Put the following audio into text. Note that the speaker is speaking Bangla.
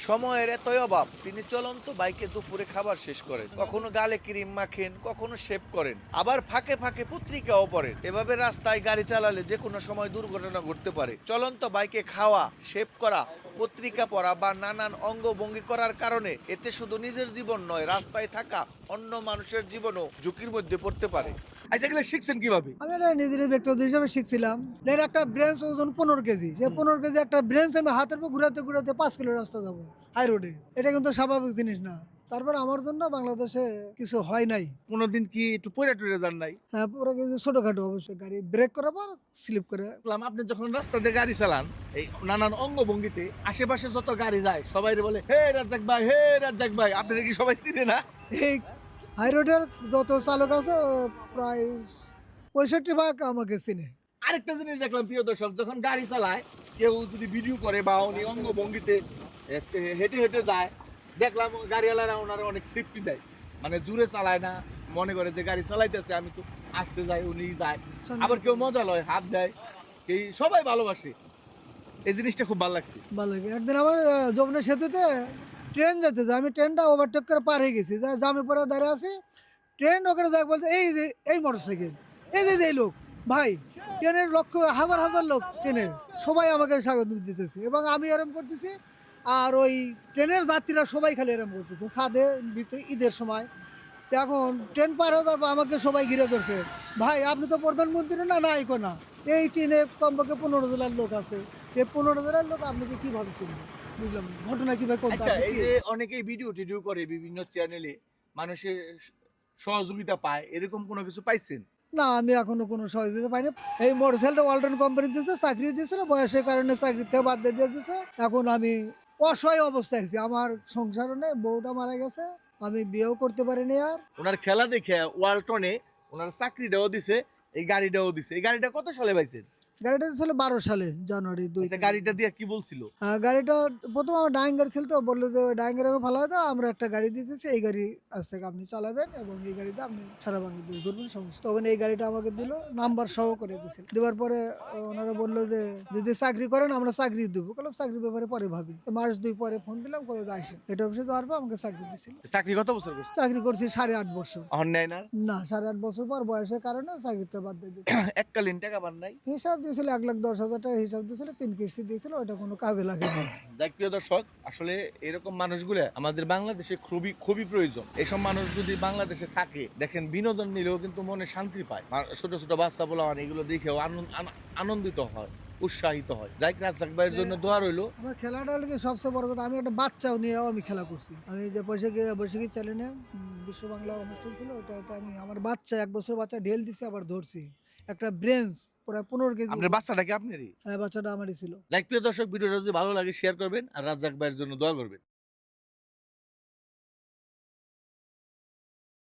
সময়ের এতই অভাব, তিনি চলন্ত বাইকে দুপুরে খাবার শেষ করেন, কখনো গালে ক্রিম মাখেন, কখনো শেভ করেন, আবার ফাঁকে ফাঁকে পত্রিকাও পড়েন। এভাবে রাস্তায় গাড়ি চালালে যে কোনো সময় দুর্ঘটনা ঘটতে পারে। চলন্ত বাইকে খাওয়া, শেভ করা, পত্রিকা পড়া বা নানান অঙ্গভঙ্গি করার কারণে এতে শুধু নিজের জীবন নয়, রাস্তায় থাকা অন্য মানুষের জীবনও ঝুঁকির মধ্যে পড়তে পারে। আচ্ছা, এগুলো শিখছেন কিভাবে? আমি এটা নিজের ব্যক্তিগত হিসাবে শিখছিলাম। দেন একটা ব্রেঞ্চ ওজন 15 কেজি, সে 15 কেজি একটা ব্রেঞ্চ আমি হাতের উপর ঘুরাতে ঘুরাতে 5 কিলো রাস্তা যাবো হাই রোডে, এটা কিন্তু স্বাভাবিক জিনিস না। তারপর আমার জন্য বাংলাদেশে কিছু হয় নাই। 15 দিন কি একটু পয়রা টুরে যান নাই? হ্যাঁ, পুরো কিছু ছোটখাটো অবশ্যই গাড়ি ব্রেক করার পর স্লিপ করে। দেখলাম আপনি যখন রাস্তা দিয়ে গাড়ি চালান, এই নানান অঙ্গভঙ্গিতে আশেপাশে যত গাড়ি যায় সবাই বলে হে রাজ্জাক ভাই, হে রাজ্জাক ভাই। আপনারা কি সবাই চিনে না? এই হাই রোডের যত চালক আছে প্রায় 65 ভাগ আমাকে চিনে। আরেকটা জিনিস দেখলাম প্রিয় দর্শক, যখন গাড়ি চালায় কেউ যদি ভিডিও করে বা উনি অঙ্গভঙ্গিতে হেঁটে হেঁটে যায়, দেখলাম গাড়িওয়ালারা ওনারা অনেক সেফটি দেয়, মানে জোরে চালায় না, মনে করে যে গাড়ি চালাইতেছে আমি তো আসতে যাই, উনি যায়। আবার কেউ মজা লয়, হাত দেয়, এই সবাই ভালোবাসে। এই জিনিসটা খুব ভালো লাগছে। ভালো লাগে। একদিন আমার যমুনা সেতুতে ট্রেন যেতেছে, আমি ট্রেনটা ওভারটেক করে পার হয়ে গেছি, জামে পরে দাঁড়িয়ে আছি, ট্রেন ওখানে যাক বলছে এই যে এই মোটরসাইকেল, এই যে এই লোক ভাই, ট্রেনের লক্ষ হাজার হাজার লোক, ট্রেনের সবাই আমাকে স্বাগত দিতেছে এবং আমি এরম করতেছি। আর ওই ট্রেনের যাত্রীরা সবাই খালি এরম করতেছে ছাদে ভিতরে ঈদের সময়। তো এখন ট্রেন পার হয়ে যাওয়ার পর আমাকে সবাই ঘিরে করছে, ভাই আপনি তো প্রধানমন্ত্রী না, না ইকো না, এই ট্রেনে কমপক্ষে 15 জেলার লোক আছে, এই 15 জেলার লোক আপনাকে কিভাবে চিনবে? বুঝলাম না। ঘটনা কিভাবে করতে আচ্ছা, আপনি এই কি? যে অনেকেই ভিডিও টিডিও করে বিভিন্ন চ্যানেলে, মানুষের সহযোগিতা পায়, এরকম কোনো কিছু পাইছেন? না, আমি এখনো কোনো সহযোগিতা পাইনি। এই মোটরসাইকেলটা ওয়ালটন কোম্পানি দিয়েছে, চাকরি দিয়েছিল, বয়সের কারণে চাকরি থেকে বাদ দিয়ে দিয়েছে। এখন আমি অসহায় অবস্থায় আছি, আমার সংসারও নেই, বউটা মারা গেছে, আমি বিয়েও করতে পারিনি আর। ওনার খেলা দেখে ওয়ালটনে ওনার চাকরিটাও দিছে, এই গাড়িটাও দিছে। এই গাড়িটা কত সালে পাইছেন? গাড়িটা ছিল 12 সালে জানুয়ারি 2 আচ্ছা, গাড়িটা দিয়ে কি বলছিল? গাড়িটা প্রথম আমার ডাইং গাড়ি ছিল, তো বললো যে ডাইং গাড়ি ভালো হয়, তো আমরা একটা গাড়ি দিতেছি, এই গাড়ি আজ থেকে আপনি চালাবেন এবং এই গাড়িতে আপনি সারা বাংলাদেশ ঘুরবেন সমস্ত। তখন এই গাড়িটা আমাকে দিল, নাম্বার সহ করে দিয়েছিল। দেওয়ার পরে ওনারা বললো যে যদি চাকরি করেন আমরা চাকরি দেবো। বললাম চাকরির ব্যাপারে পরে ভাবি। তো মাস 2 পরে ফোন দিলাম, করে আসে এটা অফিসে যাওয়ার পর আমাকে চাকরি দিয়েছিল। চাকরি কত বছর করছে? চাকরি করছি 8.5 বছর। অন্যায় না? না, 8.5 বছর পর বয়সের কারণে চাকরিতে বাদ দিয়ে দিয়েছিল। এককালীন টাকা পান নাই? হিসাব দিয়েছিল 1,10,000 টাকা হিসাব দিয়েছিল, 3 কিস্তি দিয়েছিল, ওটা কোনো কাজে লাগে না। দেখ প্রিয় দর্শক, আসলে এরকম মানুষগুলো আমাদের বাংলাদেশে খুবই খুবই প্রয়োজন। এইসব মানুষ যদি বাংলাদেশে থাকে, দেখেন বিনোদন নিলেও কিন্তু মনে শান্তি পায়। ছোট ছোট বাচ্চা বলা এগুলো দেখেও আনন্দিত হয়, উৎসাহিত হয়। যাই রাজ্জাক ভাইয়ের জন্য দোয়া রইলো। আমার খেলাটা হলো কি সবচেয়ে বড় কথা, আমি একটা বাচ্চাও নিয়েও আমি খেলা করছি। আমি যে বৈশাখী চ্যানেলে বিশ্ব বাংলা অনুষ্ঠান ছিল, ওটাতে আমি আমার বাচ্চা 1 বছর বাচ্চা ঢেল দিছি, আবার ধরছি একটা ব্রেঞ্চ প্রায় 15 কেজি। আপনার বাচ্চাটা কি আপনারই? বাচ্চাটা আমারই ছিল। লাইক প্রিয় দর্শক, ভিডিওটা যদি ভালো লাগে শেয়ার করবেন আর রাজ্জাক ভাইয়ের জন্য দোয়া করবেন।